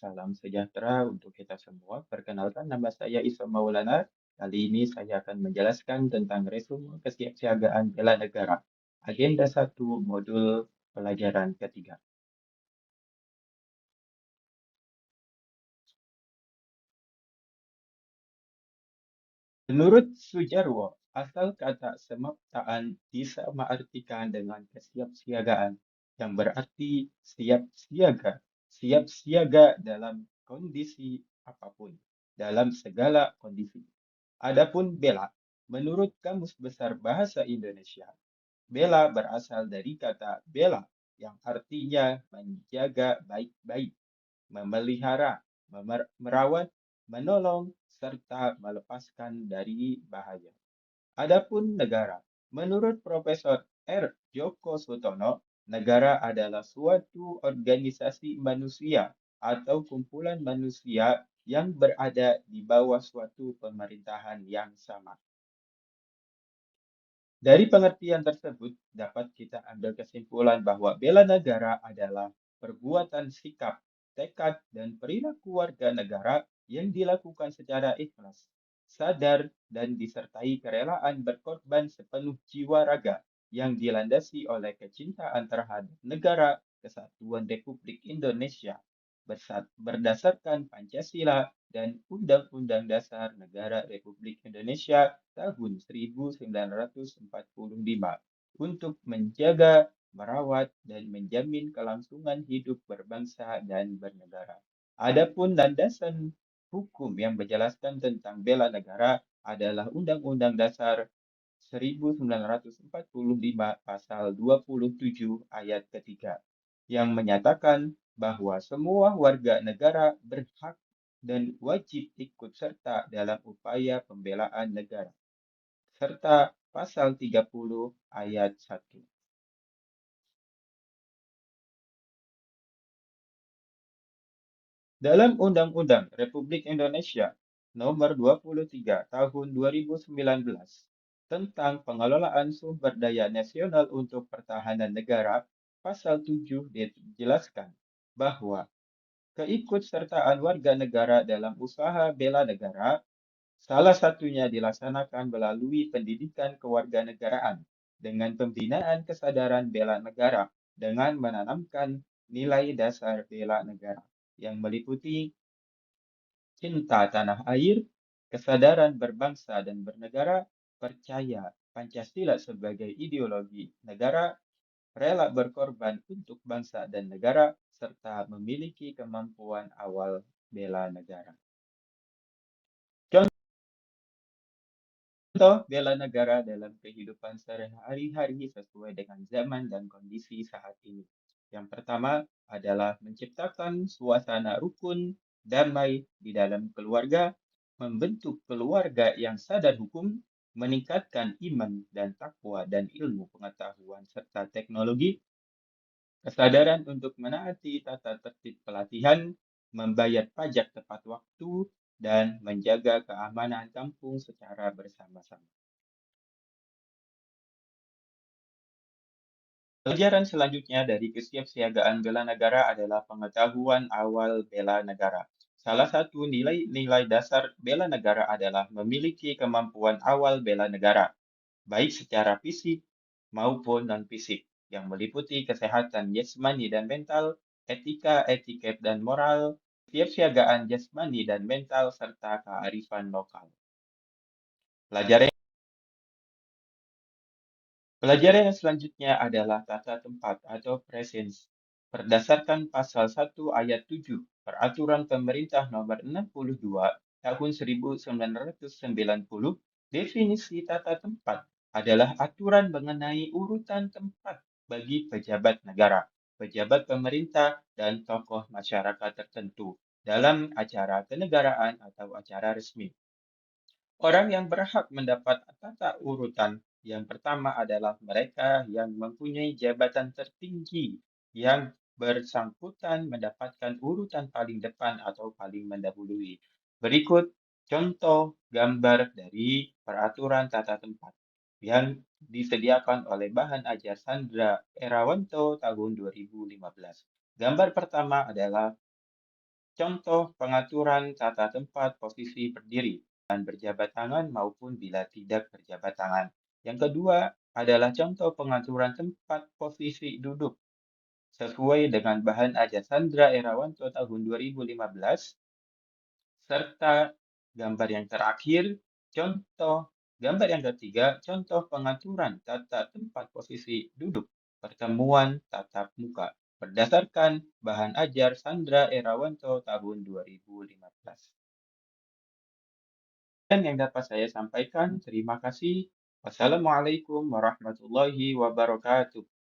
salam sejahtera untuk kita semua. Perkenalkan, nama saya Isa Maulana. Kali ini saya akan menjelaskan tentang resume kesiapsiagaan bela negara. Agenda 1, modul pelajaran ketiga. Menurut Sujarwo, asal kata semaptaan disamaartikan dengan kesiapsiagaan, yang berarti siap siaga, siap siaga dalam kondisi apapun, dalam segala kondisi. Adapun bela, menurut Kamus Besar Bahasa Indonesia, bela berasal dari kata bela yang artinya menjaga baik-baik, memelihara, merawat, menolong, serta melepaskan dari bahaya. Adapun negara, menurut Profesor R. Joko Sutono, negara adalah suatu organisasi manusia atau kumpulan manusia yang berada di bawah suatu pemerintahan yang sama. Dari pengertian tersebut, dapat kita ambil kesimpulan bahwa bela negara adalah perbuatan sikap, tekad, dan perilaku warga negara yang dilakukan secara ikhlas, sadar, dan disertai kerelaan berkorban sepenuh jiwa raga yang dilandasi oleh kecintaan terhadap negara Kesatuan Republik Indonesia berdasarkan Pancasila dan Undang-Undang Dasar Negara Republik Indonesia tahun 1945 untuk menjaga, merawat, dan menjamin kelangsungan hidup berbangsa dan bernegara. Adapun landasan hukum yang menjelaskan tentang bela negara adalah Undang-Undang Dasar 1945 pasal 27 ayat ketiga yang menyatakan bahwa semua warga negara berhak dan wajib ikut serta dalam upaya pembelaan negara, serta pasal 30 ayat 1. Dalam Undang-Undang Republik Indonesia Nomor 23 Tahun 2019 tentang pengelolaan sumber daya nasional untuk pertahanan negara, pasal 7 dijelaskan bahwa keikutsertaan warga negara dalam usaha bela negara salah satunya dilaksanakan melalui pendidikan kewarganegaraan dengan pembinaan kesadaran bela negara dengan menanamkan nilai dasar bela negara yang meliputi cinta tanah air, kesadaran berbangsa dan bernegara, percaya Pancasila sebagai ideologi negara, rela berkorban untuk bangsa dan negara, serta memiliki kemampuan awal bela negara. Contoh bela negara dalam kehidupan sehari-hari sesuai dengan zaman dan kondisi saat ini. Yang pertama adalah menciptakan suasana rukun, damai di dalam keluarga, membentuk keluarga yang sadar hukum, meningkatkan iman dan takwa dan ilmu pengetahuan serta teknologi, kesadaran untuk menaati tata tertib pelatihan, membayar pajak tepat waktu, dan menjaga keamanan kampung secara bersama-sama. Pelajaran selanjutnya dari kesiapsiagaan bela negara adalah pengetahuan awal bela negara. Salah satu nilai-nilai dasar bela negara adalah memiliki kemampuan awal bela negara, baik secara fisik maupun non-fisik, yang meliputi kesehatan jasmani dan mental, etika, etiket, dan moral, kesiapsiagaan jasmani dan mental, serta kearifan lokal. Pelajaran Pelajaran yang selanjutnya adalah tata tempat atau presence. Berdasarkan pasal 1 ayat 7 Peraturan Pemerintah Nomor 62 Tahun 1990, definisi tata tempat adalah aturan mengenai urutan tempat bagi pejabat negara, pejabat pemerintah, dan tokoh masyarakat tertentu dalam acara kenegaraan atau acara resmi. Orang yang berhak mendapat tata urutan yang pertama adalah mereka yang mempunyai jabatan tertinggi yang bersangkutan mendapatkan urutan paling depan atau paling mendahului. Berikut contoh gambar dari peraturan tata tempat yang disediakan oleh Bahan Ajar Sandra Erawanto tahun 2015. Gambar pertama adalah Contoh pengaturan tata tempat posisi berdiri dan berjabat tangan maupun bila tidak berjabat tangan. Yang kedua adalah contoh pengaturan tempat posisi duduk sesuai dengan bahan ajar Sandra Erawanto tahun 2015, serta gambar yang terakhir, contoh gambar yang ketiga, contoh pengaturan tata tempat posisi duduk pertemuan tatap muka berdasarkan bahan ajar Sandra Erawanto tahun 2015. Dan yang dapat saya sampaikan, terima kasih. Wassalamualaikum warahmatullahi wabarakatuh.